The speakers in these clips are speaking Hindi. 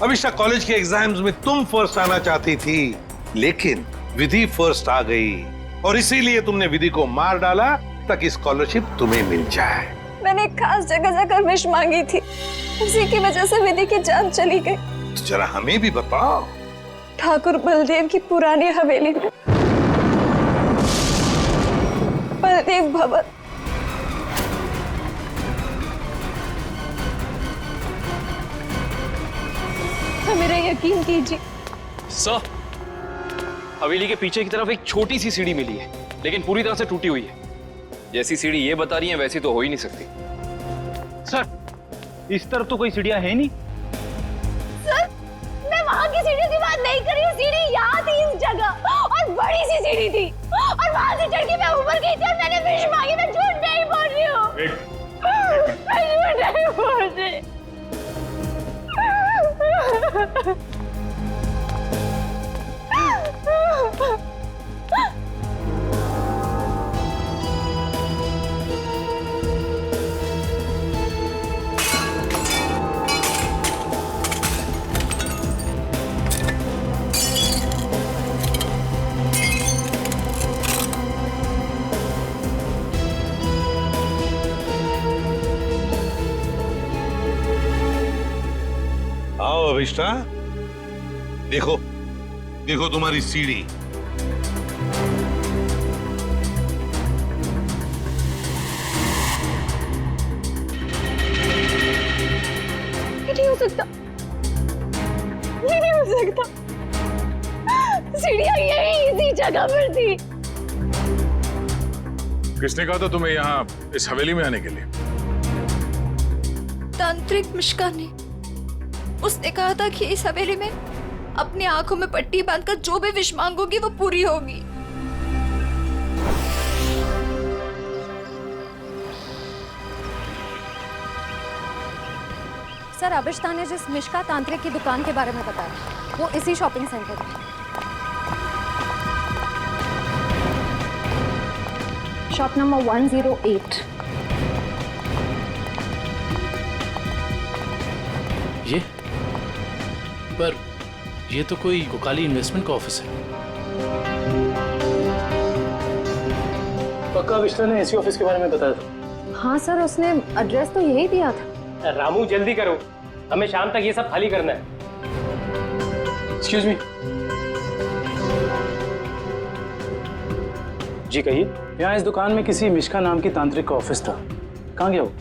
अभिषा, कॉलेज के एग्जाम्स में तुम फर्स्ट आना चाहती थी, लेकिन विधि फर्स्ट आ गई और इसीलिए तुमने विधि को मार डाला ताकि स्कॉलरशिप तुम्हें मिल जाए। मैंने एक खास जगह जाकर विश मांगी थी, उसी की वजह से विधि की जान चली गई। तो जरा हमें भी बताओ। ठाकुर बलदेव की पुरानी हवेली में, बलदेव भवन। मेरा यकीन कीजिए सर, हवेली के पीछे की तरफ एक छोटी सी सीढ़ी मिली है, लेकिन पूरी तरह से टूटी हुई है। जैसी सीढ़ी ये बता रही है वैसी तो हो ही नहीं सकती। सर, इस तरफ तो कोई सीढ़ियां है नहीं। सर, मैं वहाँ की सीढ़ी की बात नहीं कर रही हूँ। सीढ़ी यहाँ थी इस जगह, और बड़ी सी सीढ़ी थी, और वहाँ से चढ़ के मैं ऊपर गई थी और मैंने विश मांगी। मैं झूठ नहीं बोल रही हूँ। मैं झूठ नहीं बोल रही। आओ अभिष्टा, देखो देखो तुम्हारी सीढ़ी। ये नहीं हो सकता, ये नहीं हो सकता। सीढ़ियाँ यही इसी जगह पर थी। किसने कहा था तुम्हें यहाँ इस हवेली में आने के लिए? तांत्रिक मिश्का ने। उसने कहा था कि इस हवेली में अपनी आंखों में पट्टी बांधकर जो भी विश मांगोगी वो पूरी होगी। सर, अभिष्टा ने जिस मिश्का तांत्रिक की दुकान के बारे में बताया, वो इसी शॉपिंग सेंटर में, शॉप नंबर 108। ये पर ये तो कोई कोकाली इन्वेस्टमेंट का ऑफिस है। पक्का अभिष्टा ने इसी ऑफिस के बारे में बताया था। हाँ सर, उसने एड्रेस तो यही दिया था। रामू जल्दी करो, हमें शाम तक ये सब खाली करना है। Excuse me. जी कहिए। यहाँ इस दुकान में किसी मिश्का नाम की तांत्रिक का ऑफिस था, कहाँ गया वो?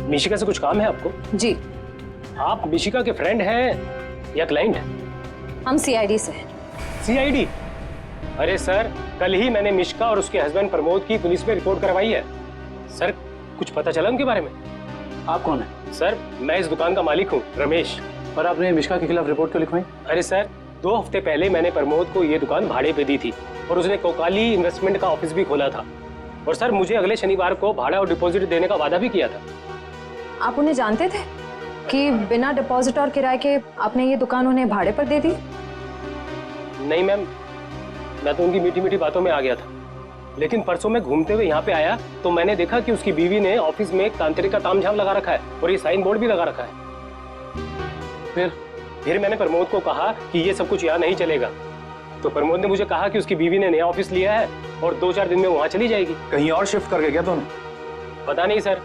मिशिका से कुछ काम है आपको? जी। आप मिशिका के फ्रेंड हैं या क्लाइंट है? हम सीआईडी से हैं। सीआईडी? अरे सर, कल ही मैंने मिशिका और उसके हस्बैंड प्रमोद की पुलिस में रिपोर्ट करवाई है। सर, कुछ पता चला उनके बारे में? आप कौन है? सर, मैं इस दुकान का मालिक हूँ, रमेश। और आपने मिश्का के खिलाफ रिपोर्ट क्यों लिखवाई? अरे सर, 2 हफ्ते पहले मैंने प्रमोद को ये दुकान भाड़े पे दी थी और उसने कोकाली इन्वेस्टमेंट का ऑफिस भी खोला था। और सर, मुझे अगले शनिवार को भाड़ा और डिपॉजिट देने का वादा भी किया था। आप उन्हें जानते थे कि बिना डिपॉजिट और किराए के आपने ये दुकान उन्हें भाड़े पर दे दी? नहीं मैम, मैं तो उनकी मीठी मीठी बातों में आ गया था, लेकिन परसों मैं घूमते हुए यहाँ पे आया तो मैंने देखा कि उसकी बीवी ने ऑफिस में एक तांत्रिक का तामझाम लगा रखा है और ये साइन बोर्ड भी लगा रखा है। फिर मैंने प्रमोद को कहा कि ये सब कुछ यहाँ नहीं चलेगा, तो प्रमोद ने मुझे कहा कि उसकी बीवी ने नया ऑफिस लिया है और 2-4 दिन में वहाँ चली जाएगी। कहीं और शिफ्ट करके क्या दोनों? पता नहीं सर,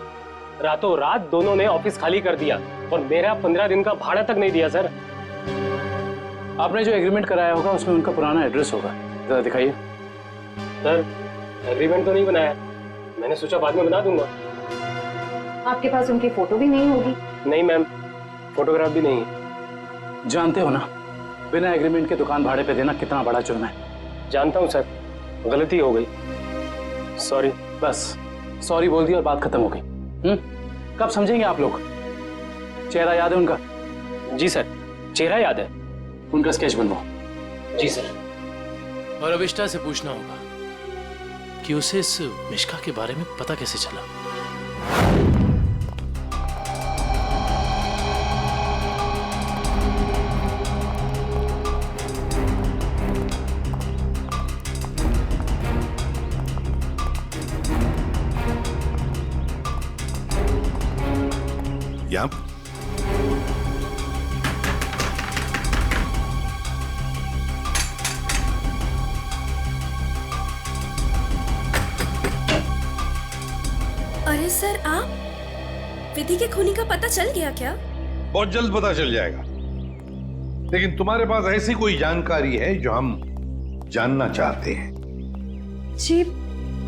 रातों रात दोनों ने ऑफिस खाली कर दिया और मेरा 15 दिन का भाड़ा तक नहीं दिया। सर, आपने जो एग्रीमेंट कराया होगा उसमें उनका पुराना एड्रेस होगा, जरा दिखाइए। सर, एग्रीमेंट तो नहीं बनाया, मैंने सोचा बाद में बना दूंगा। आपके पास उनकी फोटो भी नहीं होगी? नहीं मैम, फोटोग्राफ भी नहीं है। जानते हो ना, बिना एग्रीमेंट के दुकान भाड़े पे देना कितना बड़ा जुर्म है। जानता हूँ सर, गलती हो गई, सॉरी। बस सॉरी बोल दी और बात खत्म हो गई। कब समझेंगे आप लोग? चेहरा याद है उनका? जी सर, चेहरा याद है। उनका स्केच बनवाओ। जी सर। और अभिष्टा से पूछना होगा कि उसे इस मिश्का के बारे में पता कैसे चला। सर आप विधि के खूनी का पता चल गया क्या? बहुत जल्द पता चल जाएगा, लेकिन तुम्हारे पास ऐसी कोई जानकारी है जो हम जानना चाहते हैं? जी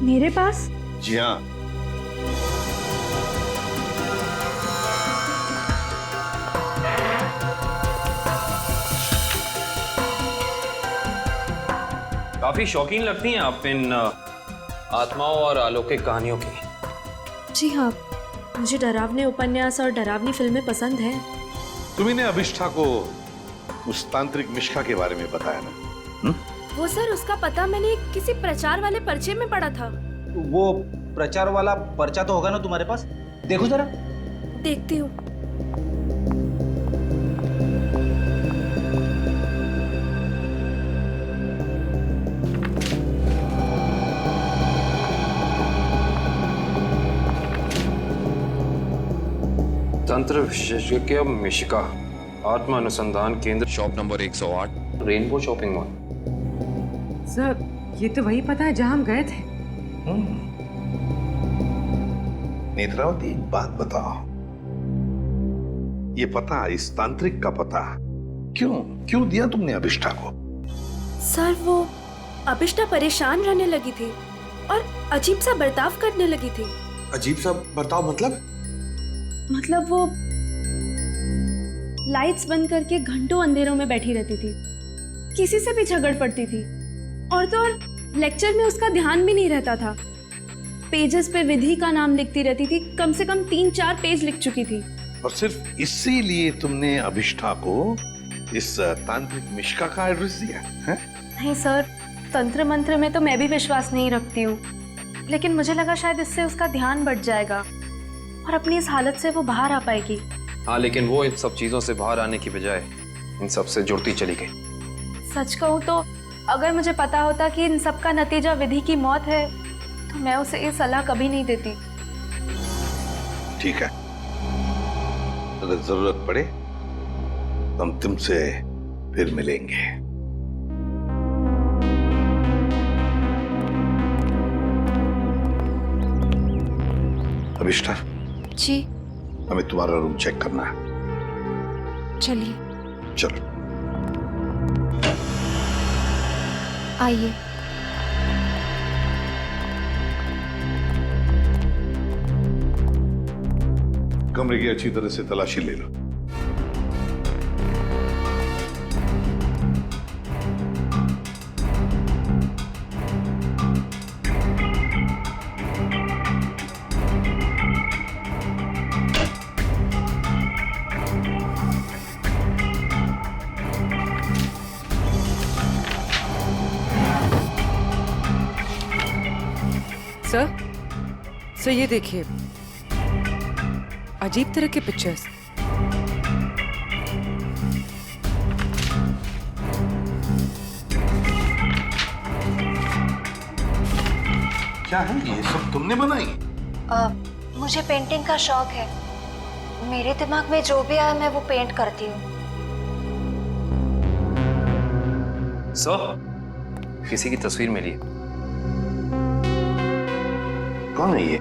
मेरे पास? जी हाँ। काफी शौकीन लगती हैं आप इन आत्माओं और अलौकिक कहानियों की। जी हाँ, मुझे डरावने उपन्यास और डरावनी फिल्में पसंद हैं। तुम्ही ने अभिष्ठा को उस तांत्रिक मिश्का के बारे में बताया ना? वो सर, उसका पता मैंने किसी प्रचार वाले पर्चे में पढ़ा था। वो प्रचार वाला पर्चा तो होगा ना तुम्हारे पास? देखो जरा। देखती हूँ। तंत्र विशेषज्ञ मिशिका, आत्मा अनुसंधान केंद्र, shop number 108, rainbow shopping mall. Sir ये तो वही पता है जहां हम गए थे। नेत्रावती, एक बात बताओ, ये पता, इस तांत्रिक का पता क्यों दिया तुमने अभिष्ठा को? सर वो अभिष्ठा परेशान रहने लगी थी और अजीब सा बर्ताव करने लगी थी। अजीब सा बर्ताव मतलब? मतलब वो लाइट्स बंद करके घंटों अंधेरों में बैठी रहती थी, किसी से भी झगड़ पड़ती थी, और तो और लेक्चर में उसका ध्यान भी नहीं रहता था। पेजेस पे विधि का नाम लिखती रहती थी, कम से कम 3-4 पेज लिख चुकी थी। और सिर्फ इसीलिए तुमने अभिष्ठा को इस तांत्रिक मिश्का का एड्रेस दिया है? नहीं सर, तंत्र मंत्र में तो मैं भी विश्वास नहीं रखती हूँ, लेकिन मुझे लगा शायद इससे उसका ध्यान बढ़ जाएगा और अपनी इस हालत से वो बाहर आ पाएगी। हाँ, लेकिन वो इन सब चीजों से बाहर आने की बजाय इन सब से जुड़ती चली गई। सच कहूँ तो अगर मुझे पता होता कि इन सब का नतीजा विधि की मौत है, तो मैं उसे ये सलाह कभी नहीं देती। ठीक है, अगर जरूरत पड़े तो हम तुमसे फिर मिलेंगे। अभिष्ठा जी हमें तुम्हारा रूम चेक करना है। चलिए। चलो आइए। कमरे की अच्छी तरह से तलाशी ले लो। सर ये देखिए, अजीब तरह के पिक्चर्स। क्या है ये सब तुमने बनाई? मुझे पेंटिंग का शौक है। मेरे दिमाग में जो भी आया मैं वो पेंट करती हूँ। सर, किसी की तस्वीर मिली है। कौन है ये?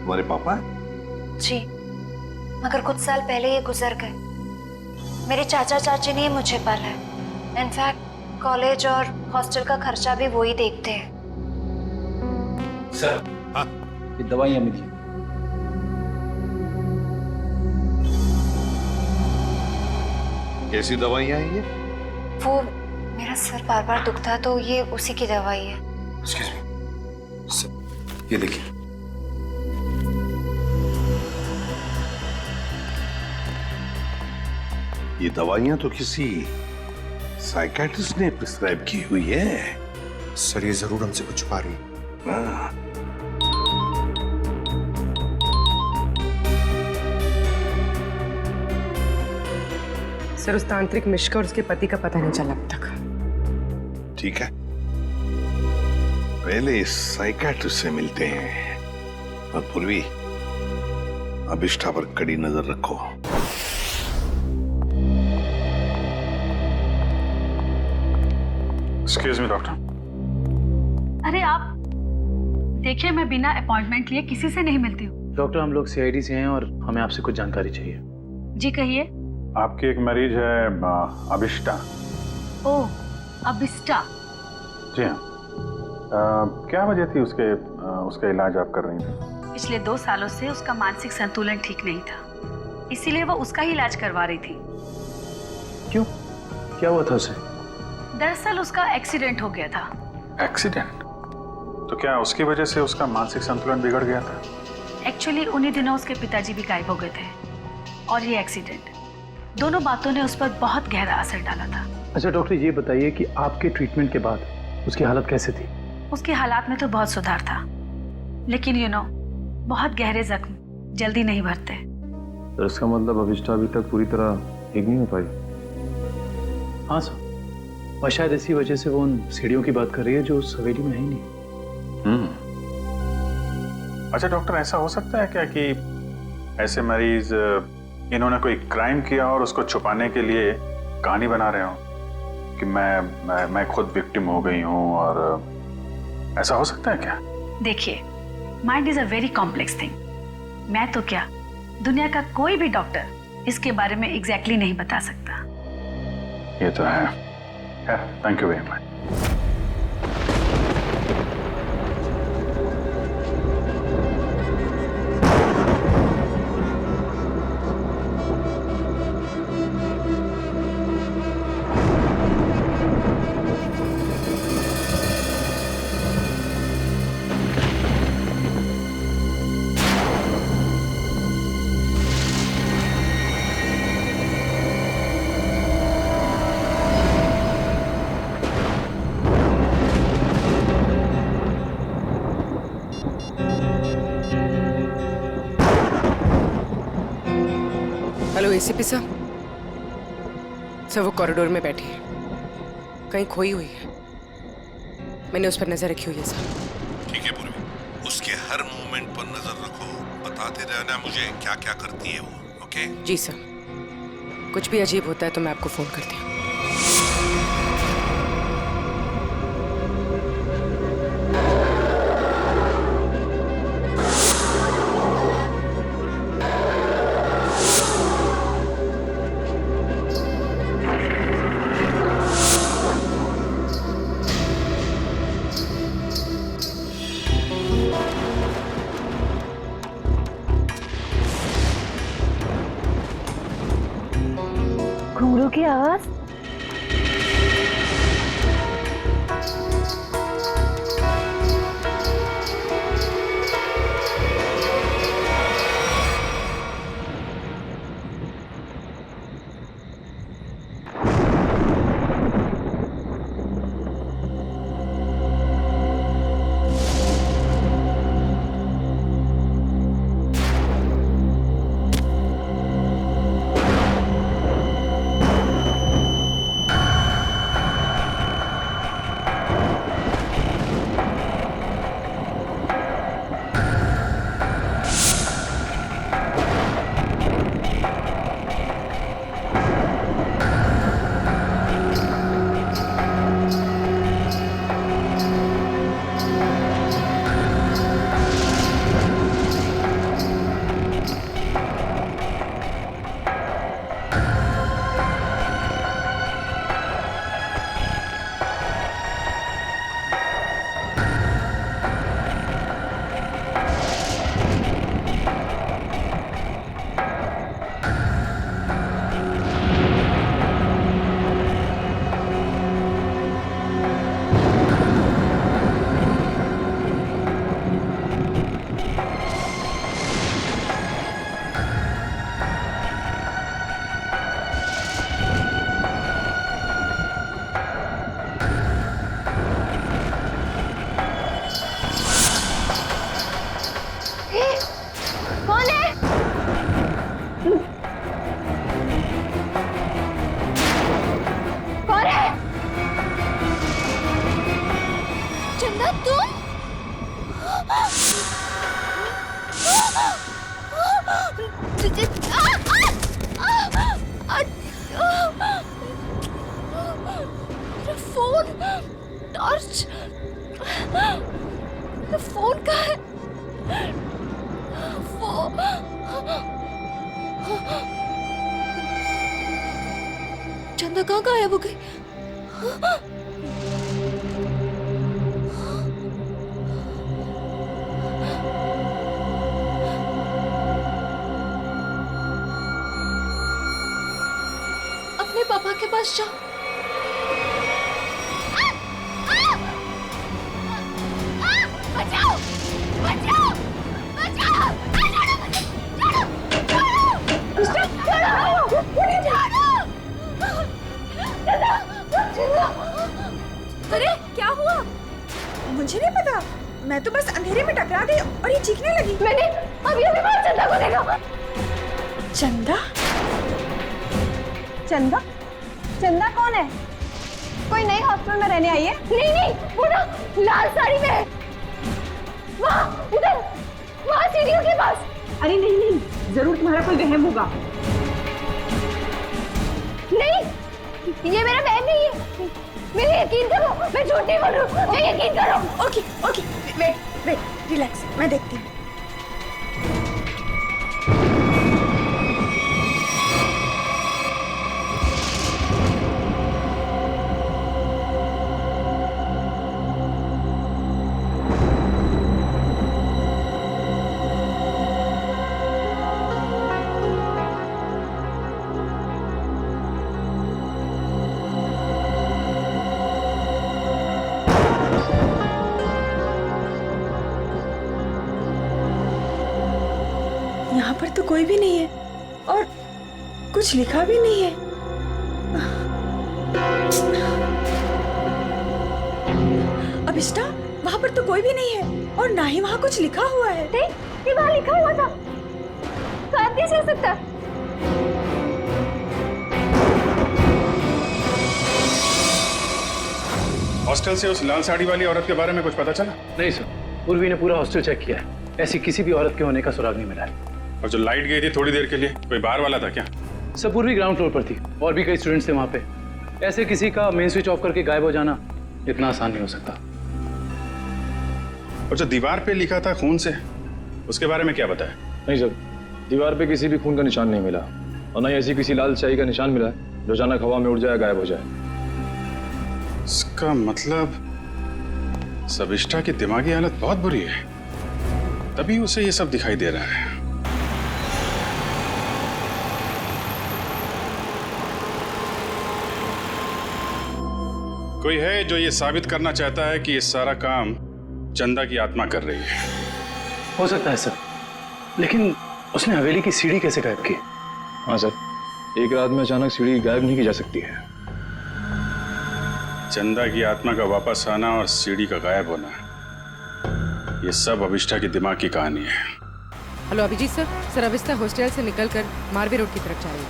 तुम्हारे पापा? जी, मगर कुछ साल पहले ये गुजर गए। मेरे चाचा चाची ने मुझे पाला है। इनफैक्ट कॉलेज और हॉस्टल का खर्चा भी वो ही देखते हैं। सर, हाँ? ये दवाइयां मिली। कैसी दवाइयां हैं ये? वो मेरा सर बार बार दुखता है तो ये उसी की दवाई है। Excuse me. सर, ये देखिए। ये दवाइयां तो किसी साइकियाट्रिस्ट ने प्रिस्क्राइब की हुई है। सर, ये जरूर हमसे कुछ छुपा रही है। हाँ। सर उस तांत्रिक मिश्का और उसके पति का पता नहीं चला अब तक। ठीक है, पहले इस साइकियाट्रिस्ट से मिलते हैं और पूर्वी अभिष्ठा पर कड़ी नजर रखो। Excuse me doctor. अरे आप देखिए, मैं बिना अपॉइंटमेंट लिए किसी से नहीं मिलती हूँ। डॉक्टर, हम लोग सीआईडी से हैं और हमें आपसे कुछ जानकारी चाहिए। जी कहिए। आपकी एक मरीज है अभिष्टा। ओह, अभिष्टा। जी हाँ। क्या वजह थी उसका इलाज आप कर रही थी? पिछले 2 सालों से उसका मानसिक संतुलन ठीक नहीं था, इसीलिए वो उसका ही इलाज करवा रही थी। क्यों? क्या हुआ था उसे? दरअसल उसका एक्सीडेंट हो गया था। एक्सीडेंट? तो क्या उसकी वजह से उसका मानसिक संतुलन बिगड़ गया था? एक्चुअली उन्हीं दिनों उसके पिताजी भी गायब हो गए थे और ये एक्सीडेंट, दोनों बातों ने उस पर बहुत गहरा असर डाला था। अच्छा डॉक्टर, ये बताइए कि आपके ट्रीटमेंट के बाद उसकी हालत कैसे थी? उसके हालात में तो बहुत सुधार था, लेकिन बहुत गहरे जख्म जल्दी नहीं भरते। तो इसका मतलब अभिष्टा अभी तक पूरी तरह ठीक नहीं हो पाई? हाँ सर, और शायद इसी वजह से वो उन सीढ़ियों की बात कर रही है जो उस हवेली में है ही नहीं। अच्छा डॉक्टर, ऐसा हो सकता है क्या कि ऐसे मरीज इन्होंने कोई क्राइम किया और उसको छुपाने के लिए कहानी बना रहे हो कि मैं खुद विक्टिम हो गई हूँ, और ऐसा हो सकता है क्या? देखिए, mind is a very complex thing. मैं तो क्या, दुनिया का कोई भी डॉक्टर इसके बारे में एग्जैक्टली नहीं बता सकता। ये तो है। Thank you very much. Hello ACP साहब। सर वो कॉरिडोर में बैठी है, कहीं खोई हुई है। मैंने उस पर नजर रखी हुई है सर। ठीक है पूर्वी, उसके हर मूवमेंट पर नजर रखो, बताते रहना मुझे क्या क्या करती है वो। ओके? जी सर, कुछ भी अजीब होता है तो मैं आपको फोन करती हूँ। घुंघरू की आवाज। कौन है? कौन है? चंदा तुम? मेरा फोन, टॉर्च, मेरा फोन कहाँ है? फोन चंदा कहाँ गायब हो गई? अपने पापा के पास जाओ। बचाओ बचाओ बचाओ! अरे क्या हुआ? मुझे नहीं पता, मैं तो बस अंधेरे में टकरा गई और ये चीखने लगी। मैंने अभी अभी बाहर चंदा को देखा। चंदा? चंदा? चंदा कौन है? कोई नई हॉस्टल में रहने आई है? नहीं नहीं, वो ना लाल साड़ी में है। वहाँ उधर, वहाँ सीढ़ियों के पास। अरे नहीं नहीं, जरूर तुम्हारा कोई वहम होगा। नहीं, ये मेरा बहन नहीं है। मेरे यकीन करो, मैं झूठ नहीं बोल रही हूँ। मैं यकीन करो। Okay okay, wait wait, relax, मैं देखती हूँ। यहाँ पर तो कोई भी नहीं है और कुछ लिखा भी नहीं है। अभिष्टा, वहाँ पर तो कोई भी नहीं है और ना ही वहाँ कुछ लिखा हुआ है। ये वहाँ लिखा हुआ था, शायद कैसे हो सकता है? हॉस्टल से उस लाल साड़ी वाली औरत के बारे में कुछ पता चला? नहीं सर, पूर्वी ने पूरा हॉस्टल चेक किया है, ऐसी किसी भी औरत के होने का सुराग नहीं मिला है। और जो लाइट गई थी थोड़ी देर के लिए, कोई बाहर वाला था क्या? सर पूर्वी ग्राउंड फ्लोर पर थी और भी कई स्टूडेंट्स थे वहाँ पे। ऐसे किसी का मेन स्विच ऑफ करके गायब हो जाना इतना आसान नहीं हो सकता। और जो दीवार पे लिखा था खून से, उसके बारे में क्या बताया? नहीं सर, दीवार पे किसी भी खून का निशान नहीं मिला और न ही ऐसी किसी लाल स्याही का निशान मिला है जो अचानक हवा में उड़ जाए, गायब हो जाए। इसका मतलब सविष्टा की दिमागी हालत बहुत बुरी है, तभी उसे ये सब दिखाई दे रहा है। कोई है जो ये साबित करना चाहता है कि ये सारा काम चंदा की आत्मा कर रही है। हो सकता है सर, लेकिन उसने हवेली की सीढ़ी कैसे गायब की? हाँ सर, एक रात में अचानक सीढ़ी गायब नहीं की जा सकती है। चंदा की आत्मा का वापस आना और सीढ़ी का गायब होना, ये सब अभिष्टा की दिमाग की कहानी है। हेलो अभिजीत सर, अभिष्टा हॉस्टल से निकलकर मारवे रोड की तरफ जा रही है।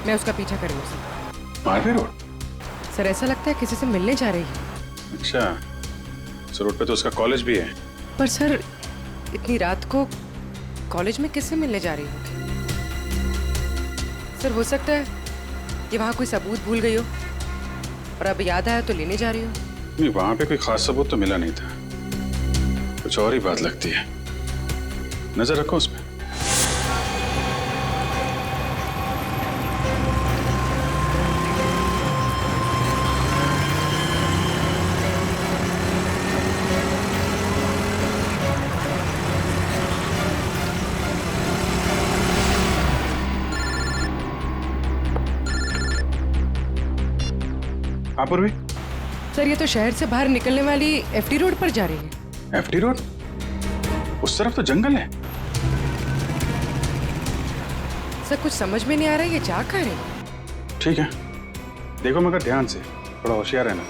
मैं उसका पीछा कर रही हूँ सर। मारवे रोड? सर ऐसा लगता है किसी से मिलने जा रही है। अच्छा, इस रोड पे तो उसका कॉलेज भी है। पर सर इतनी रात को कॉलेज में किससे मिलने जा रही होगी? सर हो सकता है कि वहाँ कोई सबूत भूल गई हो और अब याद आया तो लेने जा रही हो। नहीं, वहाँ पे कोई खास सबूत तो मिला नहीं था, कुछ और ही बात लगती है। नजर रखो उस पर। हाँ पूर्वी। सर ये तो शहर से बाहर निकलने वाली एफडी रोड पर जा रही है। FD road? उस तरफ तो जंगल है। सर कुछ समझ में नहीं आ रहा है ये जा कहाँ रही है। ठीक है, देखो मगर ध्यान से, थोड़ा होशियार रहना।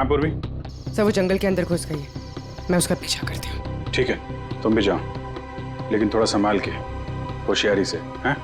हाँ पूर्वी। सर वो जंगल के अंदर घुस गई है, मैं उसका पीछा करती हूँ। ठीक है, तुम भी जाओ, लेकिन थोड़ा संभाल के, होशियारी से, हैं?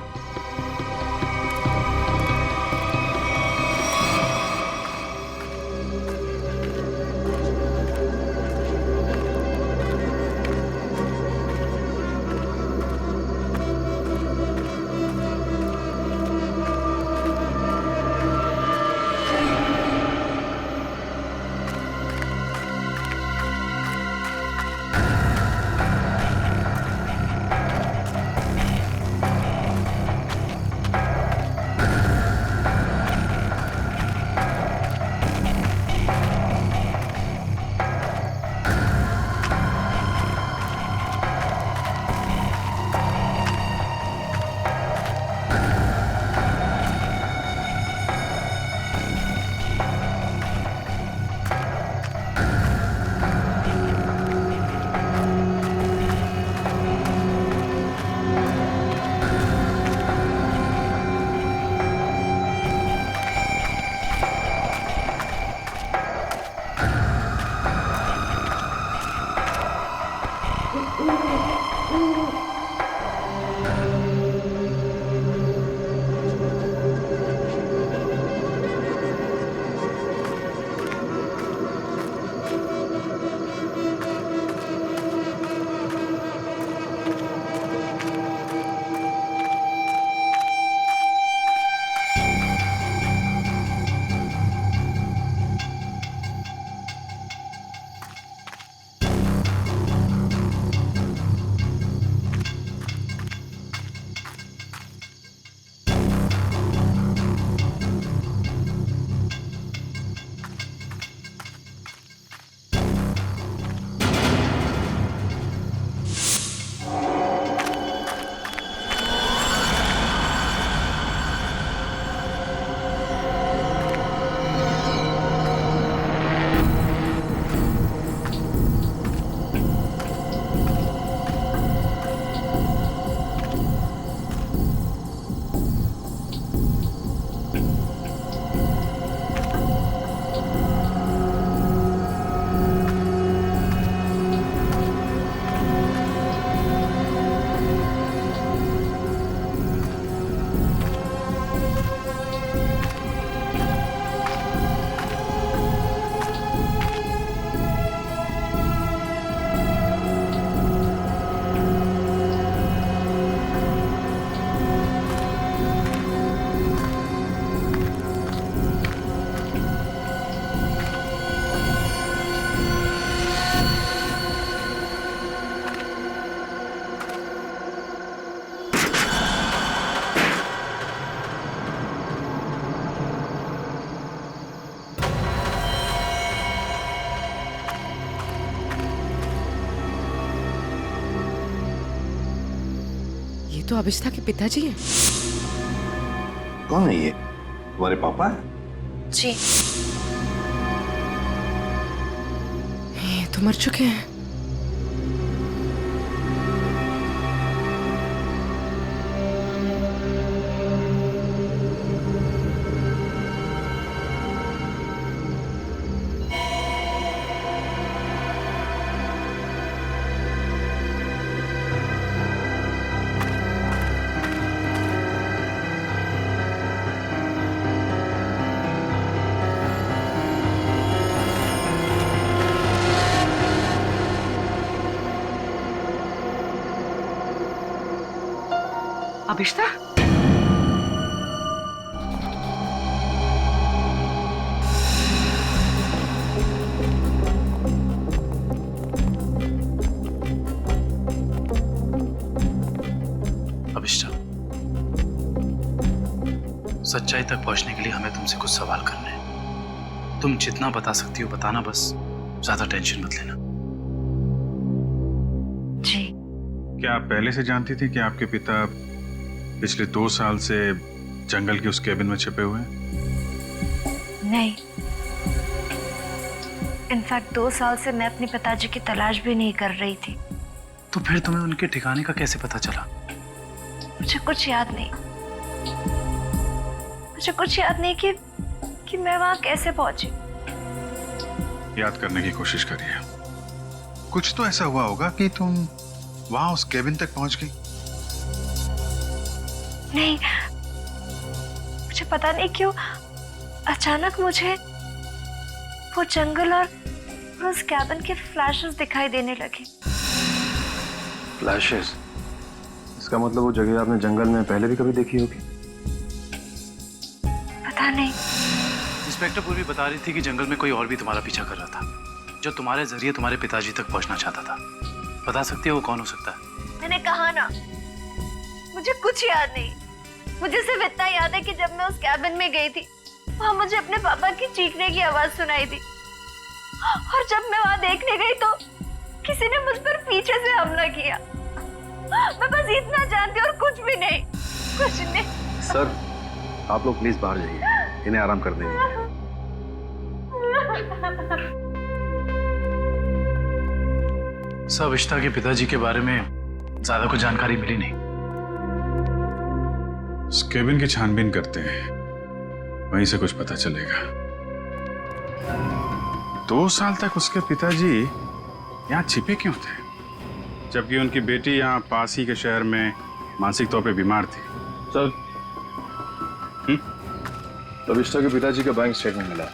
तो अभिष्ठा के पिताजी हैं। कौन है ये? तुम्हारे पापा? जी। ये तो मर चुके हैं। अभिष्ठा, अभिष्ठा, सच्चाई तक पहुंचने के लिए हमें तुमसे कुछ सवाल करने हैं। तुम जितना बता सकती हो बताना, बस ज्यादा टेंशन मत लेना। जी। क्या आप पहले से जानती थी कि आपके पिता पिछले 2 साल से जंगल के उस केबिन में छिपे हुए हैं? नहीं, इनफैक्ट 2 साल से मैं अपने पिताजी की तलाश भी नहीं कर रही थी। तो फिर तुम्हें उनके ठिकाने का कैसे पता चला? मुझे कुछ याद नहीं। मुझे कुछ याद नहीं कि मैं वहां कैसे पहुंची। याद करने की कोशिश करिए। कुछ तो ऐसा हुआ होगा कि तुम वहां उस केबिन तक पहुंच गई। नहीं, मुझे पता नहीं क्यों अचानक मुझे वो जंगल और उस कैबिन के फ्लैशेस दिखाई देने लगे। फ्लैशेस? इसका मतलब वो जगह आपने जंगल में पहले भी कभी देखी होगी। पता नहीं। इंस्पेक्टर पूर्वी बता रही थी कि जंगल में कोई और भी तुम्हारा पीछा कर रहा था, जो तुम्हारे जरिए तुम्हारे पिताजी तक पहुंचना चाहता था। बता सकती है वो कौन हो सकता है? मैंने कहा ना, मुझे कुछ याद नहीं। मुझे सिर्फ इतना याद है कि जब मैं उस कैबिन में गई थी, वहां मुझे अपने पापा की चीखने की आवाज सुनाई दी, और जब मैं वहां देखने गई तो किसी ने मुझ पर पीछे से हमला किया। मैं बस इतना जानती हूँ और कुछ भी नहीं, कुछ नहीं। सर, आप लोग प्लीज बाहर जाइए, इन्हें आराम कर देंगे। सर, अभिष्टा के पिताजी के बारे में ज्यादा कुछ जानकारी मिली नहीं। उस केबिन की छानबीन करते हैं, वहीं से कुछ पता चलेगा। 2 साल तक उसके पिताजी यहाँ छिपे क्यों थे, जबकि उनकी बेटी यहाँ पास ही के शहर में मानसिक तौर पे बीमार थी? सर, अभिष्टा के पिताजी का बैंक स्टेटमेंट मिला।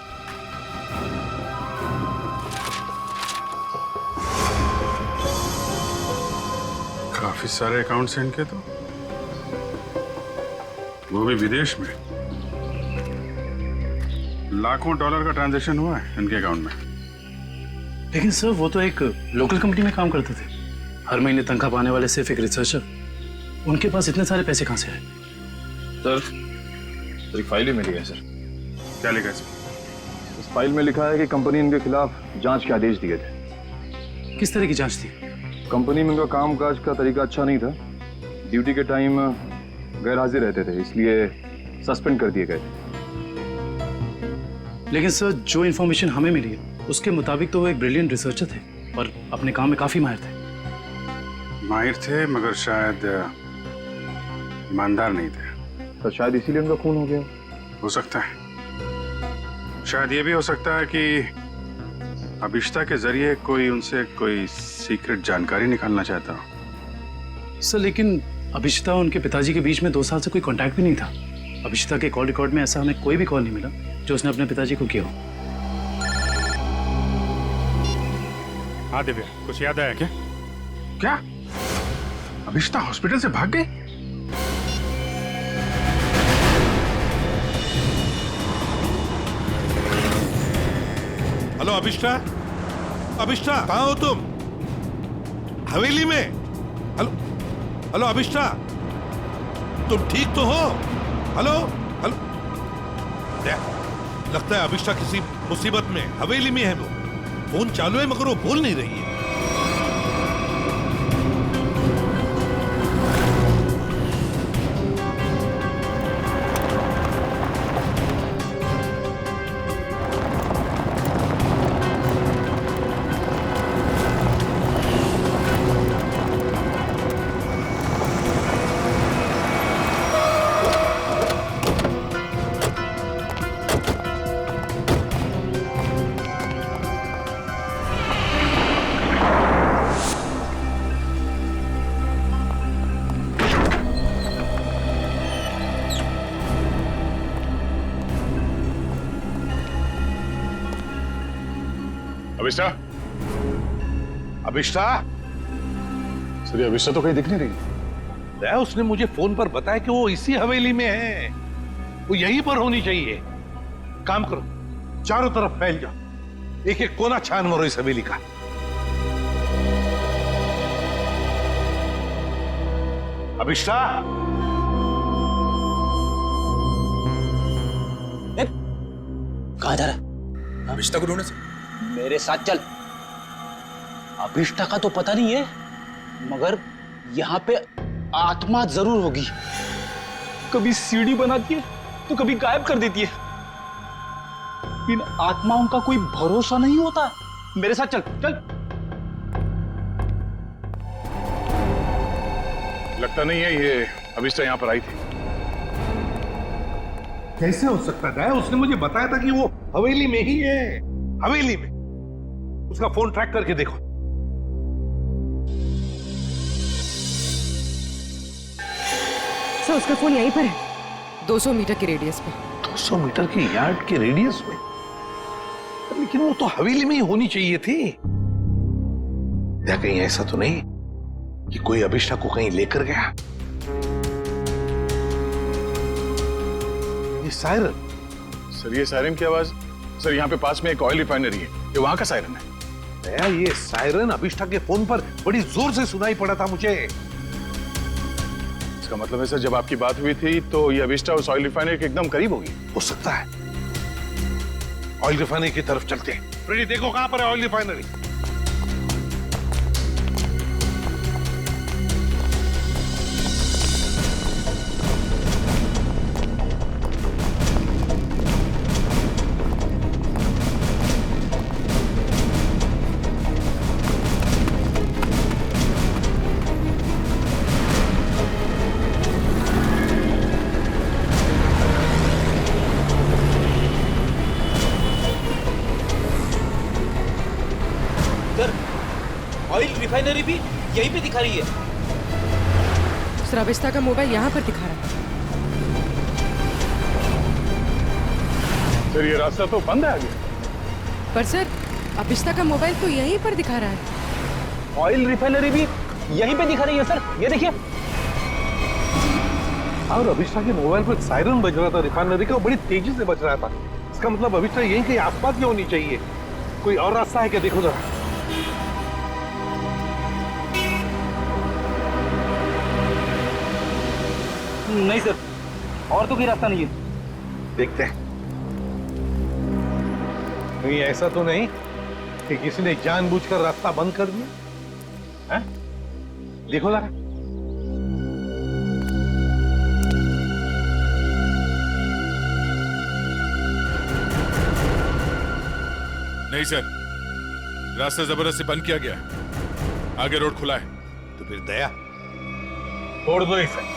काफी सारे अकाउंट्स हैं इनके तो, वो भी विदेश में। लाखों डॉलर का ट्रांजैक्शन हुआ है इनके अकाउंट में। लेकिन सर, वो तो एक लोकल कंपनी में काम करते थे, हर महीने तनख्वाह पाने वाले सिर्फ एक रिसर्चर। उनके पास इतने सारे पैसे कहां से आए? सर, एक फाइल ही मिली है सर। क्या लिखा है इसमें? इस फाइल में लिखा है कि कंपनी इनके खिलाफ जांच के आदेश दिए थे। किस तरह की जांच थी? कंपनी में इनका कामकाज का तरीका अच्छा नहीं था, ड्यूटी के टाइम गैर हाजिर रहते थे, इसलिए सस्पेंड कर दिए गए थे। लेकिन सर, जो इन्फॉर्मेशन हमें मिली है उसके मुताबिक तो वो एक ब्रिलियंट रिसर्चर थे और अपने काम में काफी माहिर थे। माहिर थे, मगर शायद ईमानदार नहीं थे। तो शायद इसीलिए उनका खून हो गया। हो सकता है। शायद ये भी हो सकता है कि अभिष्टा के जरिए कोई उनसे कोई सीक्रेट जानकारी निकालना चाहता हो। सर, लेकिन अभिष्टा और उनके पिताजी के बीच में 2 साल से कोई कांटेक्ट भी नहीं था। अभिष्टा के कॉल रिकॉर्ड में ऐसा हमें कोई भी कॉल नहीं मिला जो उसने अपने पिताजी को किया हो। हाँ दिव्या, कुछ याद आया क्या? क्या अभिष्टा हॉस्पिटल से भाग गई? हेलो अभिष्टा, अभिष्टा कहाँ हो तुम? हवेली में? हेलो हेलो अभिष्टा, तुम ठीक तो हो? हेलो हेलो, लगता है अभिष्टा किसी मुसीबत में हवेली में है। वो फोन चालू है मगर वो बोल नहीं रही है। अभिष्टा, अभिष्टा, सर, अभिष्टा तो कहीं दिख नहीं रही। उसने मुझे फोन पर बताया कि वो इसी हवेली में है, वो यहीं पर होनी चाहिए। काम करो, चारों तरफ फैल जाओ, एक एक कोना छान मारो इस हवेली का। अभिष्टा, कहाँ जा रहा है? अभिष्टा को ढूंढने से। मेरे साथ चल। अभिष्टा का तो पता नहीं है, मगर यहाँ पे आत्मा जरूर होगी। कभी सीढ़ी बनाती है तो कभी गायब कर देती है। इन आत्माओं का कोई भरोसा नहीं होता। मेरे साथ चल चल। लगता नहीं है ये अभिष्टा यहाँ पर आई थी। कैसे हो सकता है? उसने मुझे बताया था कि वो हवेली में ही है, हवेली में। उसका फोन ट्रैक करके देखो। सर उसका फोन यहीं पर है, 200 मीटर की रेडियस पे। 200 मीटर की यार्ड के रेडियस में? लेकिन वो तो हवेली में ही होनी चाहिए थी। या कहीं ऐसा तो नहीं कि कोई अभिष्टा को कहीं लेकर गया? ये सायरन। सर ये सायरन की आवाज, सर यहाँ पे पास में एक ऑयल रिफाइनरी है, ये वहां का सायरन है। नया ये सायरन अभिष्टा के फोन पर बड़ी जोर से सुनाई पड़ा था मुझे। इसका मतलब है सर जब आपकी बात हुई थी तो ये अभिष्टा उस ऑयल रिफाइनरी के एकदम करीब होगी। हो सकता है। ऑयल रिफाइनरी की तरफ चलते हैं। फ्रेडी देखो कहां पर है ऑयल रिफाइनरी। ऑयल रिफाइनरी भी यहीं पे दिखा रही है। सर अभिष्टा का मोबाइल यहाँ पर दिखा रहा है। सर ये रास्ता तो बंद है आगे। पर सर अभिष्टा का मोबाइल तो यहीं पर दिखा रहा है। ऑयल रिफाइनरी भी यहीं पे दिखा रही है सर, ये देखिए। और अभिष्टा के मोबाइल पर सायरन बज रहा था रिफाइनरी का, बड़ी तेजी से बज रहा था। इसका मतलब अभिष्टा यहीं कहीं आसपास की होनी चाहिए। कोई और रास्ता है क्या? देखो जरा। नहीं सर, और तो कोई रास्ता नहीं है। देखते हैं। नहीं ऐसा तो नहीं कि किसी ने जानबूझकर रास्ता बंद कर दिया है? देखो जरा। नहीं सर, रास्ता जबरदस्ती बंद किया गया, आगे रोड खुला है। तो फिर दया छोड़ दो इसे।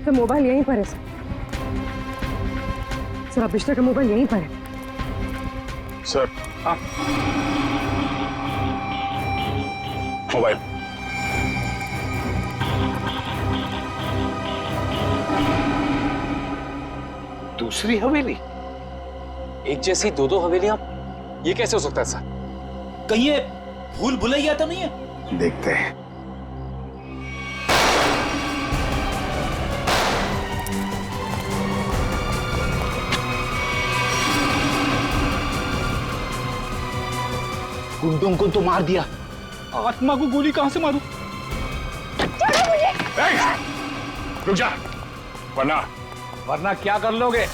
सर मोबाइल यहीं पर है सर। सर अभिष्टा का मोबाइल यहीं पर है। सर हाँ मोबाइल। दूसरी हवेली? एक जैसी दो दो हवेलियां, ये कैसे हो सकता है सर? कहीं ये भूल भुलैया तो नहीं है? देखते हैं। गुंडों को तो मार दिया, आत्मा को गोली कहां से मारूं? छोड़ो मुझे। रुक जा, वरना क्या कर लोगे?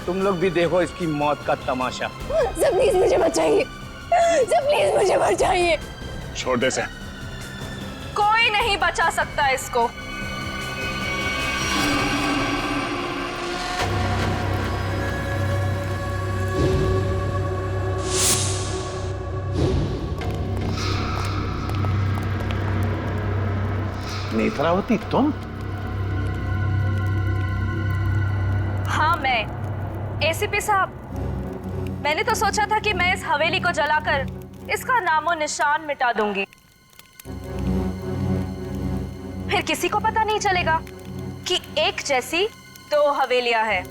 तुम लोग भी देखो इसकी मौत का तमाशा। सर प्लीज मुझे बचाइए, सर प्लीज मुझे बचाइए। छोटे से कोई नहीं बचा सकता इसको। नेत्रावती तुम? हाँ मैं। एसीपी साहब, मैंने तो सोचा था कि मैं इस हवेली को जलाकर इसका नामो निशान मिटा दूंगी, फिर किसी को पता नहीं चलेगा कि एक जैसी दो हवेलियां हैं,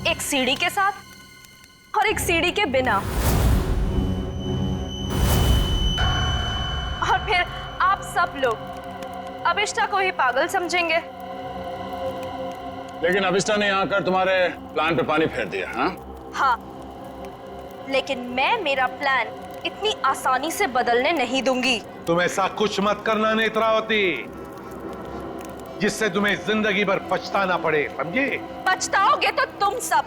एक सीढ़ी के साथ और एक सीढ़ी के बिना। और फिर आप सब लोग अभिष्टा को ही पागल समझेंगे। लेकिन अभिष्टा ने यहाँ आकर तुम्हारे प्लान पे पानी फेर दिया। हाँ, लेकिन मैं मेरा प्लान इतनी आसानी से बदलने नहीं दूंगी। तुम ऐसा कुछ मत करना नेत्रावती जिससे तुम्हें जिंदगी भर पछताना पड़े, समझे? पछताओगे तो तुम सब,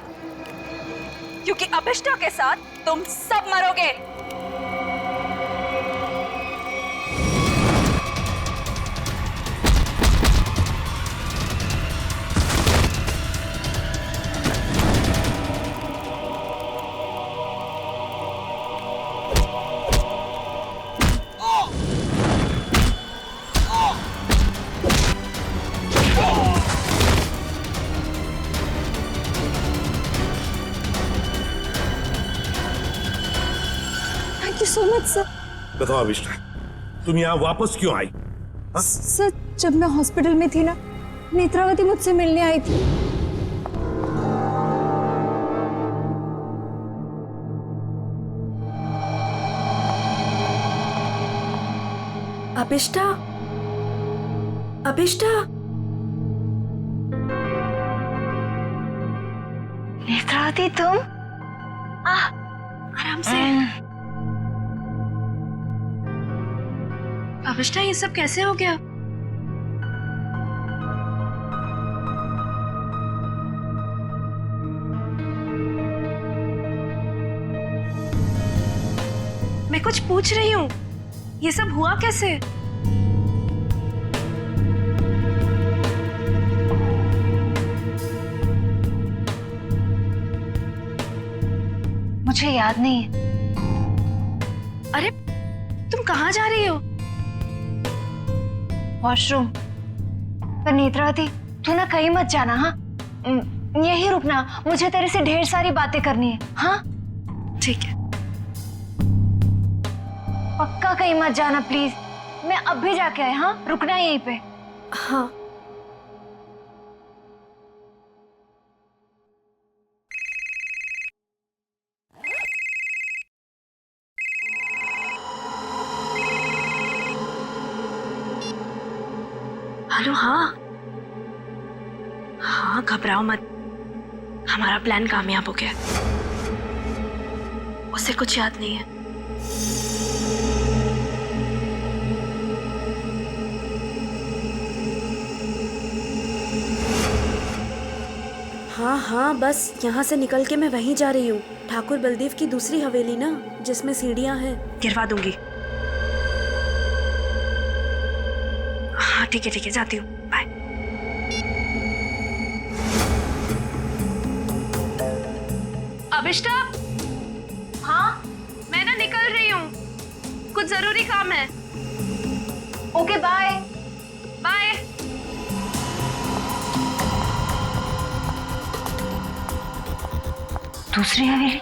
क्योंकि अभिष्टा के साथ तुम सब मरोगे। Thank you so much sir. बताओ अभिष्टा, तुम यहाँ वापस क्यों आई? सर जब मैं हॉस्पिटल में थी ना, नेत्रावती मुझसे मिलने आई थी। अभिष्टा, अभिष्टा, नेत्रावती तुम? आराम से। अभिष्टा ये सब कैसे हो गया? मैं कुछ पूछ रही हूँ, ये सब हुआ कैसे? मुझे याद नहीं है। अरे तुम कहाँ जा रही हो? वॉशरूम। पर नेत्रावती तू ना कहीं मत जाना, हाँ? यहीं रुकना, मुझे तेरे से ढेर सारी बातें करनी है। हाँ ठीक है। पक्का कहीं मत जाना प्लीज। मैं अब भी जाके आए, हाँ? रुकना यहीं पे। हाँ। हेलो। हाँ हाँ, घबराओ मत, हमारा प्लान कामयाब हो गया। उसे कुछ याद नहीं है। हाँ हाँ, बस यहाँ से निकल के मैं वहीं जा रही हूँ, ठाकुर बलदेव की दूसरी हवेली ना, जिसमें सीढ़ियाँ हैं। गिरवा दूंगी। हाँ ठीक है, जाती हूँ। बाय। अभिष्टा। हाँ मैं ना निकल रही हूँ, कुछ जरूरी काम है। Okay bye. बाय। दूसरी हवेली?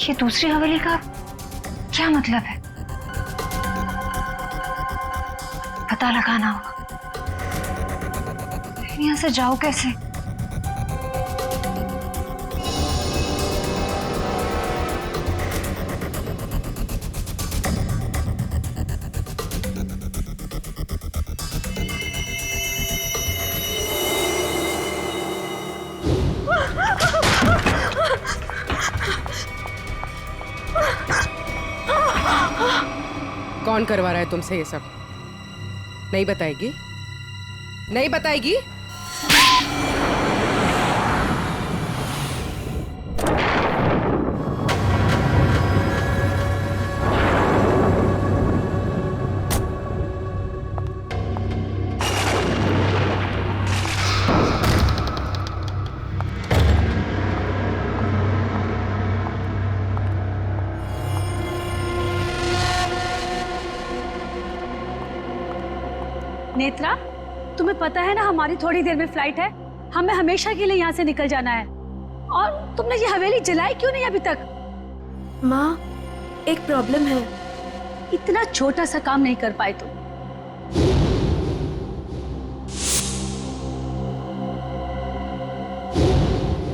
ये दूसरी हवेली का क्या मतलब है? पता लगाना होगा। यहाँ से जाओ कैसे? कौन करवा रहा है तुमसे ये सब? नहीं बताएगी? नहीं बताएगी? नेत्रा, तुम्हें पता है ना हमारी थोड़ी देर में फ्लाइट है, हमें हमेशा के लिए यहाँ से निकल जाना है। और तुमने ये हवेली जलाई क्यों नहीं अभी तक? माँ, एक प्रॉब्लम है। इतना छोटा सा काम नहीं कर पाए तुम।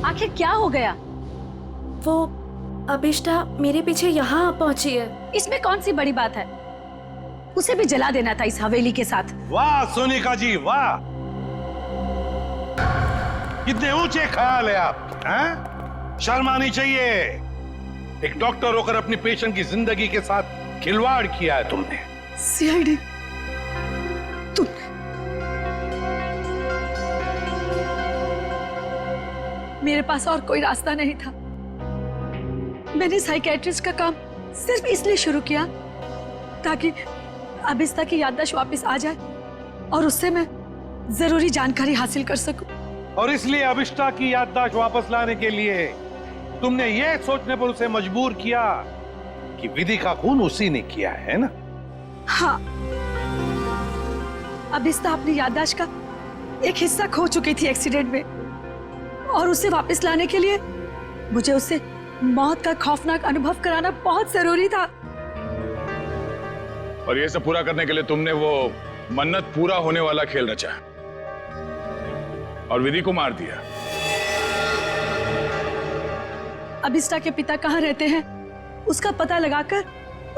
आखिर क्या हो गया? वो अभिष्टा मेरे पीछे यहाँ पहुंची है। इसमें कौन सी बड़ी बात है? उसे भी जला देना था इस हवेली के साथ। वाह सोनिका जी, वाह! कितने ऊंचे ख्याल है आपके, हैं? शर्म आनी चाहिए। एक डॉक्टर होकर अपनी पेशेंट की जिंदगी के साथ खिलवाड़ किया है तुमने। सीआईडी, तुम मेरे पास और कोई रास्ता नहीं था। मैंने साइकेट्रिस्ट का काम सिर्फ इसलिए शुरू किया ताकि अभिष्टा की याददाश्त वापस आ जाए और उससे मैं जरूरी जानकारी हासिल कर सकूं। और इसलिए अभिष्टा की याददाश्त वापस लाने के लिए तुमने ये सोचने पर उसे मजबूर किया कि विधि का खून उसी ने किया है ना? हाँ, अभिष्टा अपनी याददाश्त का एक हिस्सा खो चुकी थी एक्सीडेंट में, और उसे वापस लाने के लिए मुझे उससे मौत का खौफनाक अनुभव कराना बहुत जरूरी था। और ये सब पूरा करने के लिए तुमने वो मन्नत पूरा होने वाला खेल रचा और विधि को मार दिया। अभिष्टा के पिता कहाँ रहते हैं उसका पता लगाकर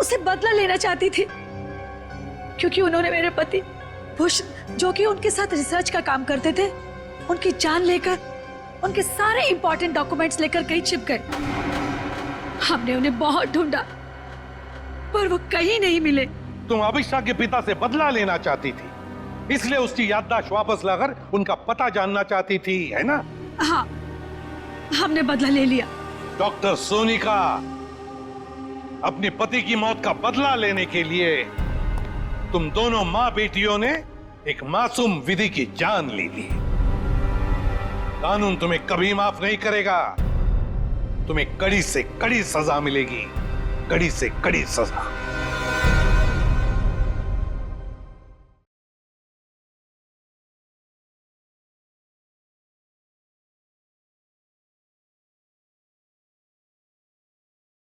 उसे बदला लेना चाहती थी, क्योंकि उन्होंने मेरे पति भूषण, जो कि उनके साथ रिसर्च का काम करते थे, उनकी जान लेकर उनके सारे इंपॉर्टेंट डॉक्यूमेंट्स लेकर कहीं छिप गए। हमने उन्हें बहुत ढूंढा पर वो कहीं नहीं मिले। तुम अभिष्टा के पिता से बदला लेना चाहती थी, इसलिए उसकी याददाश्त वापस लाकर उनका पता जानना चाहती थी, है ना? हाँ, हमने बदला ले लिया। डॉक्टर सोनिका, अपने पति की मौत का बदला लेने के लिए तुम दोनों मां बेटियों ने एक मासूम विधि की जान ले ली। कानून तुम्हें कभी माफ नहीं करेगा। तुम्हें कड़ी से कड़ी सजा मिलेगी, कड़ी से कड़ी सजा।